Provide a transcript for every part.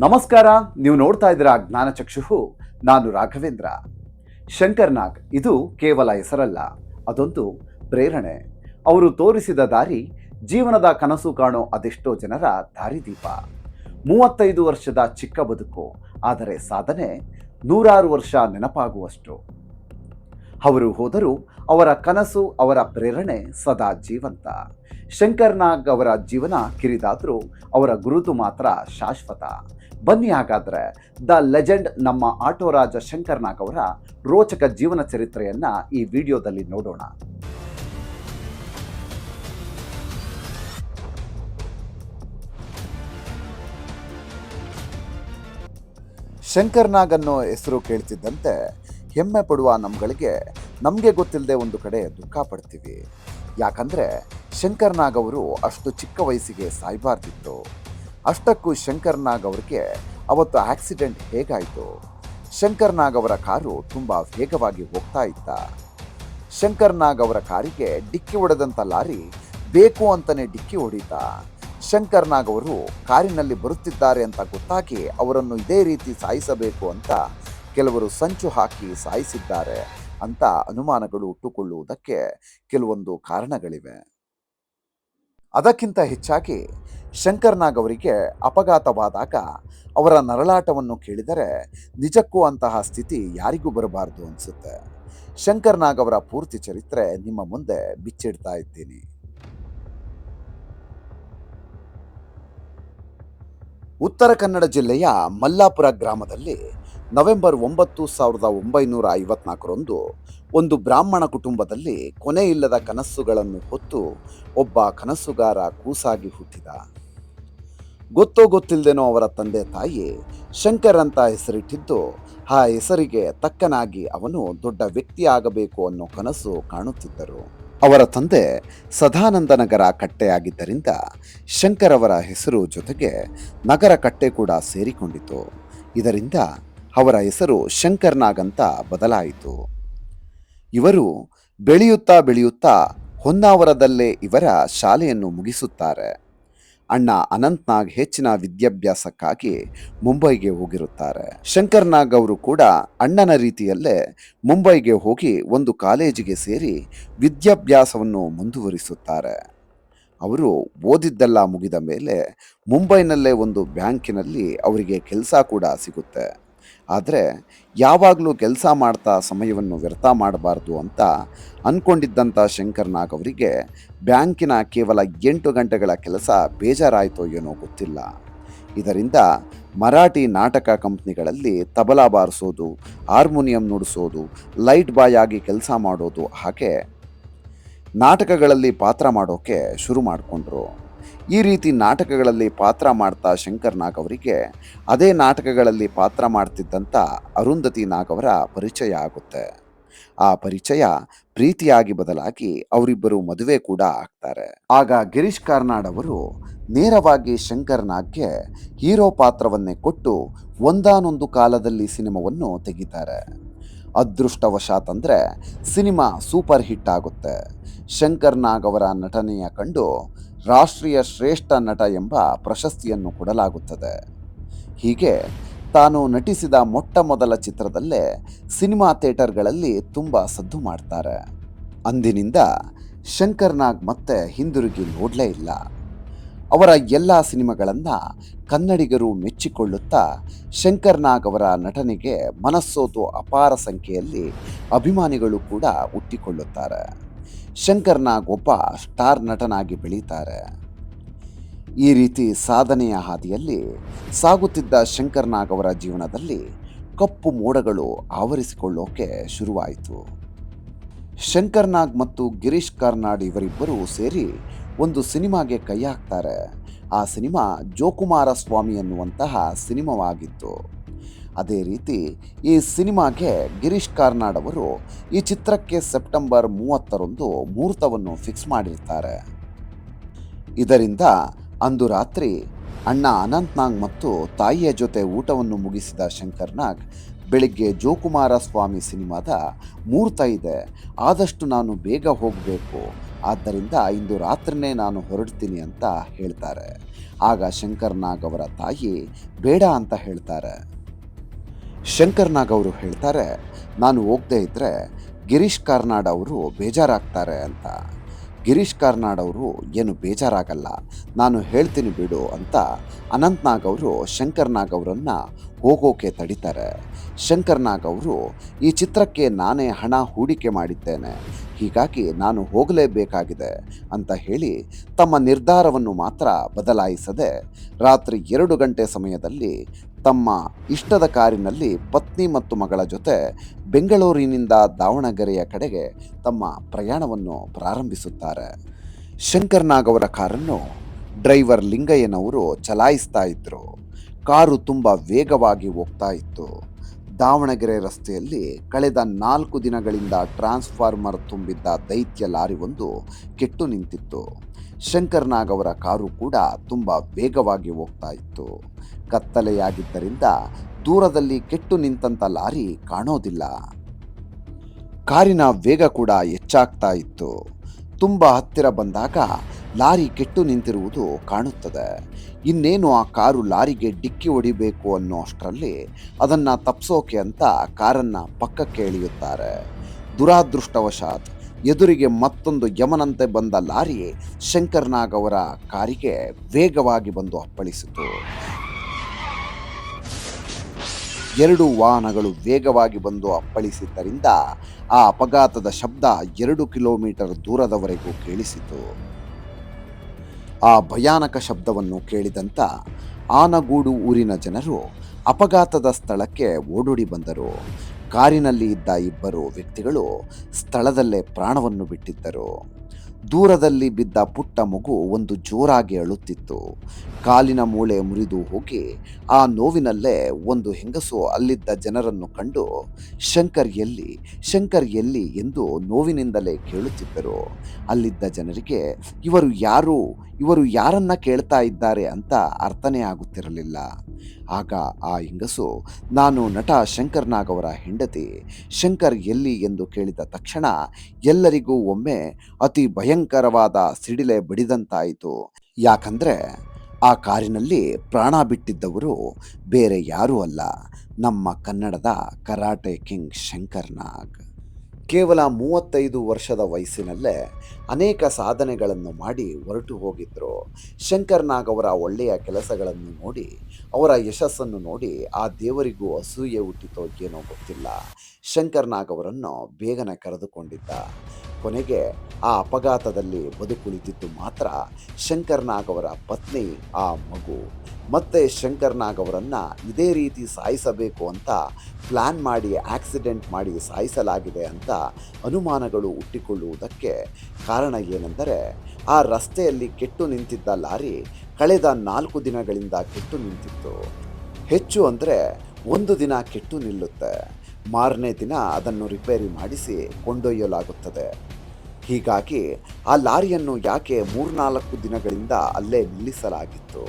ನಮಸ್ಕಾರ. ನೀವು ನೋಡ್ತಾ ಇದ್ದೀರಾ ಜ್ಞಾನಚಕ್ಷು. ನಾನು ರಾಘವೇಂದ್ರ. ಶಂಕರ್ ನಾಗ್ ಇದು ಕೇವಲ ಹೆಸರಲ್ಲ, ಅದೊಂದು ಪ್ರೇರಣೆ. ಅವರು ತೋರಿಸಿದ ದಾರಿ, ಜೀವನದ ಕನಸು ಕಾಣೋ ಅದೆಷ್ಟೋ ಜನರ ದಾರಿದೀಪ. 35 ವರ್ಷದ ಚಿಕ್ಕ ಬದುಕು, ಆದರೆ ಸಾಧನೆ ನೂರಾರು ವರ್ಷ ನೆನಪಾಗುವಷ್ಟು. ಅವರು ಹೋದರೂ ಅವರ ಕನಸು, ಅವರ ಪ್ರೇರಣೆ ಸದಾ ಜೀವಂತ. ಶಂಕರ್ ನಾಗ್ ಅವರ ಜೀವನ ಕಿರಿದಾದರೂ ಅವರ ಗುರುತು ಮಾತ್ರ ಶಾಶ್ವತ. ಬನ್ನಿ ಹಾಗಾದ್ರೆ ದ ಲೆಜೆಂಡ್ ನಮ್ಮ ಆಟೋ ರಾಜ ಶಂಕರ್ ನಾಗ್ ಅವರ ರೋಚಕ ಜೀವನ ಚರಿತ್ರೆಯನ್ನ ಈ ವಿಡಿಯೋದಲ್ಲಿ ನೋಡೋಣ. ಶಂಕರ್ ನಾಗ್ ಅನ್ನೋ ಹೆಸರು ಕೇಳ್ತಿದ್ದಂತೆ ಹೆಮ್ಮೆ ಪಡುವ ನಮಗೆ ಗೊತ್ತಿಲ್ಲದೆ ಒಂದು ಕಡೆ ದುಃಖ ಪಡ್ತೀವಿ. ಯಾಕಂದರೆ ಶಂಕರ್ ನಾಗ್ ಅವರು ಅಷ್ಟು ಚಿಕ್ಕ ವಯಸ್ಸಿಗೆ ಸಾಯಬಾರ್ದಿತ್ತು. ಅಷ್ಟಕ್ಕೂ ಶಂಕರ್ ನಾಗ್ ಅವರಿಗೆ ಅವತ್ತು ಆಕ್ಸಿಡೆಂಟ್ ಹೇಗಾಯಿತು? ಶಂಕರ್ ನಾಗ್ ಅವರ ಕಾರು ತುಂಬ ವೇಗವಾಗಿ ಹೋಗ್ತಾ ಇತ್ತ. ಶಂಕರ್ ನಾಗ್ ಅವರ ಕಾರಿಗೆ ಡಿಕ್ಕಿ ಹೊಡೆದಂಥ ಲಾರಿ ಬೇಕು ಅಂತಲೇ ಡಿಕ್ಕಿ ಹೊಡೀತ. ಶಂಕರ್ ನಾಗ್ ಅವರು ಕಾರಿನಲ್ಲಿ ಬರುತ್ತಿದ್ದಾರೆ ಅಂತ ಗೊತ್ತಾಗಿ ಅವರನ್ನು ಇದೇ ರೀತಿ ಸಾಯಿಸಬೇಕು ಅಂತ ಕೆಲವರು ಸಂಚು ಹಾಕಿ ಸಾಯಿಸಿದ್ದಾರೆ ಅಂತ ಅನುಮಾನಗಳು ಹುಟ್ಟುಕೊಳ್ಳುವುದಕ್ಕೆ ಕೆಲವೊಂದು ಕಾರಣಗಳಿವೆ. ಅದಕ್ಕಿಂತ ಹೆಚ್ಚಾಗಿ ಶಂಕರ್ ನಾಗ್ ಅವರಿಗೆ ಅಪಘಾತವಾದಾಗ ಅವರ ನರಳಾಟವನ್ನು ಕೇಳಿದರೆ ನಿಜಕ್ಕೂ ಅಂತಹ ಸ್ಥಿತಿ ಯಾರಿಗೂ ಬರಬಾರದು ಅನಿಸುತ್ತೆ. ಶಂಕರ್ ನಾಗ್ ಅವರ ಪೂರ್ತಿ ಚರಿತ್ರೆ ನಿಮ್ಮ ಮುಂದೆ ಬಿಚ್ಚಿಡ್ತಾ ಇದ್ದೀನಿ. ಉತ್ತರ ಕನ್ನಡ ಜಿಲ್ಲೆಯ ಮಲ್ಲಾಪುರ ಗ್ರಾಮದಲ್ಲಿ ನವೆಂಬರ್ 9, 1954ರಂದು ಒಂದು ಬ್ರಾಹ್ಮಣ ಕುಟುಂಬದಲ್ಲಿ ಕೊನೆಯಿಲ್ಲದ ಕನಸುಗಳನ್ನು ಹೊತ್ತು ಒಬ್ಬ ಕನಸುಗಾರ ಕೂಸಾಗಿ ಹುಟ್ಟಿದ. ಗೊತ್ತೋ ಗೊತ್ತಿಲ್ಲದೇನೋ ಅವರ ತಂದೆ ತಾಯಿ ಶಂಕರ್ ಅಂತ ಹೆಸರಿಟ್ಟಿದ್ದು, ಆ ಹೆಸರಿಗೆ ತಕ್ಕನಾಗಿ ಅವನು ದೊಡ್ಡ ವ್ಯಕ್ತಿ ಆಗಬೇಕು ಅನ್ನೋ ಕನಸು ಕಾಣುತ್ತಿದ್ದರು. ಅವರ ತಂದೆ ಸದಾನಂದ ನಗರ ಕಟ್ಟೆಯಾಗಿದ್ದರಿಂದ ಶಂಕರ್ ಅವರ ಹೆಸರು ಜೊತೆಗೆ ನಗರ ಕಟ್ಟೆ ಕೂಡ ಸೇರಿಕೊಂಡಿತು. ಇದರಿಂದ ಅವರ ಹೆಸರು ಶಂಕರ್ ನಾಗ್ ಅಂತ ಬದಲಾಯಿತು. ಇವರು ಬೆಳೆಯುತ್ತಾ ಹೊನ್ನಾವರದಲ್ಲೇ ಇವರ ಶಾಲೆಯನ್ನು ಮುಗಿಸುತ್ತಾರೆ. ಅಣ್ಣ ಅನಂತ್ ನಾಗ್ ಹೆಚ್ಚಿನ ವಿದ್ಯಾಭ್ಯಾಸಕ್ಕಾಗಿ ಮುಂಬೈಗೆ ಹೋಗಿರುತ್ತಾರೆ. ಶಂಕರ್ ನಾಗ್ ಅವರು ಕೂಡ ಅಣ್ಣನ ರೀತಿಯಲ್ಲೇ ಮುಂಬೈಗೆ ಹೋಗಿ ಒಂದು ಕಾಲೇಜಿಗೆ ಸೇರಿ ವಿದ್ಯಾಭ್ಯಾಸವನ್ನು ಮುಂದುವರಿಸುತ್ತಾರೆ. ಅವರು ಓದಿದ್ದೆಲ್ಲ ಮುಗಿದ ಮೇಲೆ ಮುಂಬೈನಲ್ಲೇ ಒಂದು ಬ್ಯಾಂಕಿನಲ್ಲಿ ಅವರಿಗೆ ಕೆಲಸ ಕೂಡ ಸಿಗುತ್ತೆ. ಆದರೆ ಯಾವಾಗಲೂ ಕೆಲಸ ಮಾಡ್ತಾ ಸಮಯವನ್ನು ವ್ಯರ್ಥ ಮಾಡಬಾರ್ದು ಅಂತ ಅಂದ್ಕೊಂಡಿದ್ದಂಥ ಶಂಕರ್ ನಾಗ್ ಅವರಿಗೆ ಬ್ಯಾಂಕಿನ ಕೇವಲ 8 ಗಂಟೆಗಳ ಕೆಲಸ ಬೇಜಾರಾಯಿತೋ ಏನೋ ಗೊತ್ತಿಲ್ಲ. ಇದರಿಂದ ಮರಾಠಿ ನಾಟಕ ಕಂಪ್ನಿಗಳಲ್ಲಿ ತಬಲಾ ಬಾರಿಸೋದು, ಹಾರ್ಮೋನಿಯಂ ನುಡಿಸೋದು, ಲೈಟ್ ಬಾಯ್ ಆಗಿ ಕೆಲಸ ಮಾಡೋದು, ಹಾಗೆ ನಾಟಕಗಳಲ್ಲಿ ಪಾತ್ರ ಮಾಡೋಕ್ಕೆ ಶುರು ಮಾಡಿಕೊಂಡ್ರು. ಈ ರೀತಿ ನಾಟಕಗಳಲ್ಲಿ ಪಾತ್ರ ಮಾಡ್ತಾ ಶಂಕರ್ ನಾಗ್ ಅವರಿಗೆ ಅದೇ ನಾಟಕಗಳಲ್ಲಿ ಪಾತ್ರ ಮಾಡ್ತಿದ್ದಂಥ ಅರುಂಧತಿ ನಾಗ್ ಅವರ ಪರಿಚಯ ಆಗುತ್ತೆ. ಆ ಪರಿಚಯ ಪ್ರೀತಿಯಾಗಿ ಬದಲಾಗಿ ಅವರಿಬ್ಬರು ಮದುವೆ ಕೂಡ ಆಗ್ತಾರೆ. ಆಗ ಗಿರೀಶ್ ಕಾರ್ನಾಡ್ ಅವರು ನೇರವಾಗಿ ಶಂಕರ್ ನಾಗ್ಗೆ ಹೀರೋ ಪಾತ್ರವನ್ನೇ ಕೊಟ್ಟು ಒಂದಾನೊಂದು ಕಾಲದಲ್ಲಿ ಸಿನಿಮಾವನ್ನು ತೆಗಿತಾರೆ. ಅದೃಷ್ಟವಶಾತ್ ಅಂದರೆ ಸಿನಿಮಾ ಸೂಪರ್ ಹಿಟ್ ಆಗುತ್ತೆ. ಶಂಕರ್ ನಾಗ್ ಅವರ ನಟನೆಯ ಕಂಡು ರಾಷ್ಟ್ರೀಯ ಶ್ರೇಷ್ಠ ನಟ ಎಂಬ ಪ್ರಶಸ್ತಿಯನ್ನು ಕೊಡಲಾಗುತ್ತದೆ. ಹೀಗೆ ತಾನು ನಟಿಸಿದ ಮೊಟ್ಟ ಮೊದಲ ಚಿತ್ರದಲ್ಲೇ ಸಿನಿಮಾ ಥಿಯೇಟರ್ಗಳಲ್ಲಿ ತುಂಬ ಸದ್ದು ಮಾಡ್ತಾರೆ. ಅಂದಿನಿಂದ ಶಂಕರ್ ನಾಗ್ ಮತ್ತೆ ಹಿಂದಿರುಗಿ ನೋಡಲೇ ಇಲ್ಲ. ಅವರ ಎಲ್ಲ ಸಿನಿಮಾಗಳನ್ನು ಕನ್ನಡಿಗರು ಮೆಚ್ಚಿಕೊಳ್ಳುತ್ತಾ ಶಂಕರ್ ನಾಗ್ ಅವರ ನಟನೆಗೆ ಮನಸ್ಸೋತು ಅಪಾರ ಸಂಖ್ಯೆಯಲ್ಲಿ ಅಭಿಮಾನಿಗಳು ಕೂಡ ಹುಟ್ಟಿಕೊಳ್ಳುತ್ತಾರೆ. ಶಂಕರ್ ನಾಗ್ ಒಬ್ಬ ಸ್ಟಾರ್ ನಟನಾಗಿ ಬೆಳೀತಾರೆ. ಈ ರೀತಿ ಸಾಧನೆಯ ಹಾದಿಯಲ್ಲಿ ಸಾಗುತ್ತಿದ್ದ ಶಂಕರ್ ನಾಗ್ ಅವರ ಜೀವನದಲ್ಲಿ ಕಪ್ಪು ಮೋಡಗಳು ಆವರಿಸಿಕೊಳ್ಳೋಕೆ ಶುರುವಾಯಿತು. ಶಂಕರ್ ನಾಗ್ ಮತ್ತು ಗಿರೀಶ್ ಕಾರ್ನಾಡ್ ಇವರಿಬ್ಬರು ಸೇರಿ ಒಂದು ಸಿನಿಮಾಗೆ ಕೈ ಹಾಕ್ತಾರೆ. ಆ ಸಿನಿಮಾ ಜೋಕುಮಾರ ಸ್ವಾಮಿ ಎನ್ನುವಂತಹ ಸಿನಿಮಾವಾಗಿತ್ತು. ಅದೇ ರೀತಿ ಈ ಸಿನಿಮಾಗೆ ಗಿರೀಶ್ ಕಾರ್ನಾಡ್ ಅವರು ಈ ಚಿತ್ರಕ್ಕೆ ಸೆಪ್ಟೆಂಬರ್ 30ರಂದು ಮುಹೂರ್ತವನ್ನು ಫಿಕ್ಸ್ ಮಾಡಿರ್ತಾರೆ. ಇದರಿಂದ ಅಂದು ರಾತ್ರಿ ಅಣ್ಣ ಅನಂತ್ ನಾಗ್ ಮತ್ತು ತಾಯಿಯ ಜೊತೆ ಊಟವನ್ನು ಮುಗಿಸಿದ ಶಂಕರ್ ನಾಗ್ ಬೆಳಿಗ್ಗೆ ಜೋಕುಮಾರ ಸ್ವಾಮಿ ಸಿನಿಮಾದ ಮುಹೂರ್ತ ಇದೆ, ಆದಷ್ಟು ನಾನು ಬೇಗ ಹೋಗಬೇಕು, ಆದ್ದರಿಂದ ಇಂದು ರಾತ್ರಿನೇ ನಾನು ಹೊರಡ್ತೀನಿ ಅಂತ ಹೇಳ್ತಾರೆ. ಆಗ ಶಂಕರ್ ನಾಗ್ ಅವರ ತಾಯಿ ಬೇಡ ಅಂತ ಹೇಳ್ತಾರೆ. ಶಂಕರ್ ನಾಗ್ ಅವರು ಹೇಳ್ತಾರೆ, ನಾನು ಹೋಗದೆ ಇದ್ದರೆ ಗಿರೀಶ್ ಕಾರ್ನಾಡ್ ಅವರು ಬೇಜಾರಾಗ್ತಾರೆ ಅಂತ. ಗಿರೀಶ್ ಕಾರ್ನಾಡ್ ಅವರು ಏನು ಬೇಜಾರಾಗಲ್ಲ, ನಾನು ಹೇಳ್ತೀನಿ ಬಿಡು ಅಂತ ಅನಂತ್ ನಾಗ್ ಅವರು ಶಂಕರ್ ನಾಗ್ ಅವರನ್ನು ಹೋಗೋಕೆ ತಡಿತಾರೆ. ಶಂಕರ್ ನಾಗ್ ಅವರು ಈ ಚಿತ್ರಕ್ಕೆ ನಾನೇ ಹಣ ಹೂಡಿಕೆ ಮಾಡಿದ್ದೇನೆ, ಹೀಗಾಗಿ ನಾನು ಹೋಗಲೇಬೇಕಾಗಿದೆ ಅಂತ ಹೇಳಿ ತಮ್ಮ ನಿರ್ಧಾರವನ್ನು ಮಾತ್ರ ಬದಲಾಯಿಸದೆ ರಾತ್ರಿ 2 ಗಂಟೆ ಸಮಯದಲ್ಲಿ ತಮ್ಮ ಇಷ್ಟದ ಕಾರಿನಲ್ಲಿ ಪತ್ನಿ ಮತ್ತು ಮಗಳ ಜೊತೆ ಬೆಂಗಳೂರಿನಿಂದ ದಾವಣಗೆರೆಯ ಕಡೆಗೆ ತಮ್ಮ ಪ್ರಯಾಣವನ್ನು ಪ್ರಾರಂಭಿಸುತ್ತಾರೆ. ಶಂಕರ್ ನಾಗ್ ಅವರ ಕಾರನ್ನು ಡ್ರೈವರ್ ಲಿಂಗಯ್ಯನವರು ಚಲಾಯಿಸ್ತಾ ಇದ್ರು. ಕಾರು ತುಂಬ ವೇಗವಾಗಿ ಹೋಗ್ತಾ ಇತ್ತು. ದಾವಣಗೆರೆ ರಸ್ತೆಯಲ್ಲಿ ಕಳೆದ 4 ದಿನಗಳಿಂದ ಟ್ರಾನ್ಸ್ಫಾರ್ಮರ್ ತುಂಬಿದ್ದ ದೈತ್ಯ ಲಾರಿ ಒಂದು ಕೆಟ್ಟು ನಿಂತಿತ್ತು. ಶಂಕರ್ ನಾಗ್ ಅವರ ಕಾರು ಕೂಡ ತುಂಬ ವೇಗವಾಗಿ ಹೋಗ್ತಾ ಇತ್ತು. ಕತ್ತಲೆಯಾಗಿದ್ದರಿಂದ ದೂರದಲ್ಲಿ ಕೆಟ್ಟು ನಿಂತಂಥ ಲಾರಿ ಕಾಣೋದಿಲ್ಲ. ಕಾರಿನ ವೇಗ ಕೂಡ ಹೆಚ್ಚಾಗ್ತಾ ಇತ್ತು. ತುಂಬ ಹತ್ತಿರ ಬಂದಾಗ ಲಾರಿ ಕೆಟ್ಟು ನಿಂತಿರುವುದು ಕಾಣುತ್ತದೆ. ಇನ್ನೇನು ಆ ಕಾರು ಲಾರಿಗೆ ಡಿಕ್ಕಿ ಹೊಡಿಬೇಕು ಅನ್ನೋ ಅಷ್ಟರಲ್ಲಿ ಅದನ್ನು ತಪ್ಪಿಸೋಕೆ ಅಂತ ಕಾರನ್ನು ಪಕ್ಕಕ್ಕೆ ಎಳೆಯುತ್ತಾರೆ. ದುರಾದೃಷ್ಟವಶಾತ್ ಎದುರಿಗೆ ಮತ್ತೊಂದು ಯಮನಂತೆ ಬಂದ ಲಾರಿ ಶಂಕರ್ ನಾಗ್ ಅವರ ಕಾರಿಗೆ ವೇಗವಾಗಿ ಬಂದು ಅಪ್ಪಳಿಸಿತು. 2 ವಾಹನಗಳು ವೇಗವಾಗಿ ಬಂದು ಅಪ್ಪಳಿಸಿದ್ದರಿಂದ ಆ ಅಪಘಾತದ ಶಬ್ದ 2 ಕಿಲೋಮೀಟರ್ ದೂರದವರೆಗೂ ಕೇಳಿಸಿತು. ಆ ಭಯಾನಕ ಶಬ್ದವನ್ನು ಕೇಳಿದಂಥ ಆನಗೂಡು ಊರಿನ ಜನರು ಅಪಘಾತದ ಸ್ಥಳಕ್ಕೆ ಓಡೋಡಿ ಬಂದರು. ಕಾರಿನಲ್ಲಿ ಇದ್ದ 2 ವ್ಯಕ್ತಿಗಳು ಸ್ಥಳದಲ್ಲೇ ಪ್ರಾಣವನ್ನು ಬಿಟ್ಟಿದ್ದರು. ದೂರದಲ್ಲಿ ಬಿದ್ದ ಪುಟ್ಟ ಮಗು ಒಂದು ಜೋರಾಗಿ ಅಳುತ್ತಿತ್ತು. ಕಾಲಿನ ಮೂಳೆ ಮುರಿದು ಹೋಗಿ ಆ ನೋವಿನಲ್ಲೇ ಒಂದು ಹೆಂಗಸು ಅಲ್ಲಿದ್ದ ಜನರನ್ನು ಕಂಡು ಶಂಕರ್ ಎಲ್ಲಿ ಎಂದು ನೋವಿನಿಂದಲೇ ಕೇಳುತ್ತಿದ್ದರು. ಅಲ್ಲಿದ್ದ ಜನರಿಗೆ ಇವರು ಯಾರನ್ನ ಕೇಳ್ತಾ ಇದ್ದಾರೆ ಅಂತ ಅರ್ಥನೇ ಆಗುತ್ತಿರಲಿಲ್ಲ. ಆಗ ಆ ಹೆಂಗಸು, ನಾನು ನಟ ಶಂಕರ್ ನಾಗ್ ಅವರ ಹೆಂಡತಿ, ಶಂಕರ್ ಎಲ್ಲಿ ಎಂದು ಕೇಳಿದ ತಕ್ಷಣ ಎಲ್ಲರಿಗೂ ಒಮ್ಮೆ ಅತಿ ಭಯಂಕರವಾದ ಸಿಡಿಲೆ ಬಡಿದಂತಾಯಿತು. ಯಾಕಂದರೆ ಆ ಕಾರಿನಲ್ಲಿ ಪ್ರಾಣ ಬಿಟ್ಟಿದ್ದವರು ಬೇರೆ ಯಾರೂ ಅಲ್ಲ, ನಮ್ಮ ಕನ್ನಡದ ಕರಾಟೆ ಕಿಂಗ್ ಶಂಕರ್ ನಾಗ್. ಕೇವಲ 35 ವರ್ಷದ ವಯಸ್ಸಿನಲ್ಲೇ ಅನೇಕ ಸಾಧನೆಗಳನ್ನು ಮಾಡಿ ಹೊರಟು ಹೋಗಿದ್ದರು. ಶಂಕರ್ ನಾಗ್ ಅವರ ಒಳ್ಳೆಯ ಕೆಲಸಗಳನ್ನು ನೋಡಿ, ಅವರ ಯಶಸ್ಸನ್ನು ನೋಡಿ ಆ ದೇವರಿಗೂ ಅಸೂಯೆ ಹುಟ್ಟಿತೋ ಏನೋ ಗೊತ್ತಿಲ್ಲ, ಶಂಕರ್ ನಾಗ್ ಅವರನ್ನು ಬೇಗನೆ ಕರೆದುಕೊಂಡಿದ್ದ. ಕೊನೆಗೆ ಆ ಅಪಘಾತದಲ್ಲಿ ಬದುಕುಳಿದಿದ್ದು ಮಾತ್ರ ಶಂಕರ್ ನಾಗ್ ಅವರ ಪತ್ನಿ, ಆ ಮಗು. ಮತ್ತೆ ಶಂಕರ್ ನಾಗ್ ಅವರನ್ನು ಇದೇ ರೀತಿ ಸಾಯಿಸಬೇಕು ಅಂತ ಪ್ಲ್ಯಾನ್ ಮಾಡಿ ಆಕ್ಸಿಡೆಂಟ್ ಮಾಡಿ ಸಾಯಿಸಲಾಗಿದೆ ಅಂತ ಅನುಮಾನಗಳು ಹುಟ್ಟಿಕೊಳ್ಳುವುದಕ್ಕೆ ಕಾರಣ ಏನೆಂದರೆ, ಆ ರಸ್ತೆಯಲ್ಲಿ ಕೆಟ್ಟು ನಿಂತಿದ್ದ ಲಾರಿ ಕಳೆದ 4 ದಿನಗಳಿಂದ ಕೆಟ್ಟು ನಿಂತಿತ್ತು. ಹೆಚ್ಚು ಅಂದರೆ 1 ದಿನ ಕೆಟ್ಟು ನಿಲ್ಲುತ್ತೆ, ಮಾರನೇ ದಿನ ಅದನ್ನು ರಿಪೇರಿ ಮಾಡಿಸಿ ಕೊಂಡೊಯ್ಯಲಾಗುತ್ತದೆ. ಹೀಗಾಗಿ ಆ ಲಾರಿಯನ್ನು ಯಾಕೆ 3-4 ದಿನಗಳಿಂದ ಅಲ್ಲೇ ನಿಲ್ಲಿಸಲಾಗಿತ್ತು?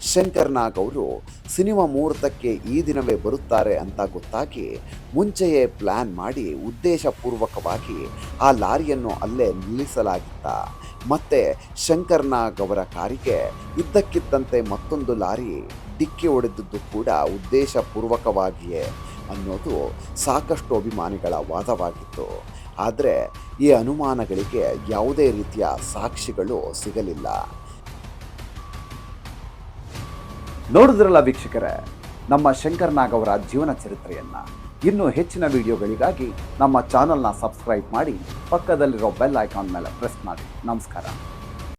ಶಂಕರ್ ನಾಗ್ ಅವರು ಸಿನಿಮಾ ಮುಹೂರ್ತಕ್ಕೆ ಈ ದಿನವೇ ಬರುತ್ತಾರೆ ಅಂತ ಗೊತ್ತಾಗಿ ಮುಂಚೆಯೇ ಪ್ಲ್ಯಾನ್ ಮಾಡಿ ಉದ್ದೇಶಪೂರ್ವಕವಾಗಿ ಆ ಲಾರಿಯನ್ನು ಅಲ್ಲೇ ನಿಲ್ಲಿಸಲಾಗಿತ್ತ? ಮತ್ತು ಶಂಕರ್ ನಾಗ್ ಅವರ ಕಾರಿಗೆ ಇದ್ದಕ್ಕಿದ್ದಂತೆ ಮತ್ತೊಂದು ಲಾರಿ ಡಿಕ್ಕಿ ಹೊಡೆದದ್ದು ಕೂಡ ಉದ್ದೇಶಪೂರ್ವಕವಾಗಿಯೇ ಅನ್ನೋದು ಸಾಕಷ್ಟು ಅಭಿಮಾನಿಗಳ ವಾದವಾಗಿತ್ತು. ಆದರೆ ಈ ಅನುಮಾನಗಳಿಗೆ ಯಾವುದೇ ರೀತಿಯ ಸಾಕ್ಷಿಗಳು ಸಿಗಲಿಲ್ಲ. ನೋಡಿದ್ರಲ್ಲ ವೀಕ್ಷಕರೇ, ನಮ್ಮ ಶಂಕರ್ ನಾಗ್ ಅವರ ಜೀವನ ಚರಿತ್ರೆಯನ್ನು. ಇನ್ನೂ ಹೆಚ್ಚಿನ ವಿಡಿಯೋಗಳಿಗಾಗಿ ನಮ್ಮ ಚಾನಲ್ನ ಸಬ್ಸ್ಕ್ರೈಬ್ ಮಾಡಿ, ಪಕ್ಕದಲ್ಲಿರೋ ಬೆಲ್ ಐಕಾನ್ ಮೇಲೆ ಪ್ರೆಸ್ ಮಾಡಿ. ನಮಸ್ಕಾರ.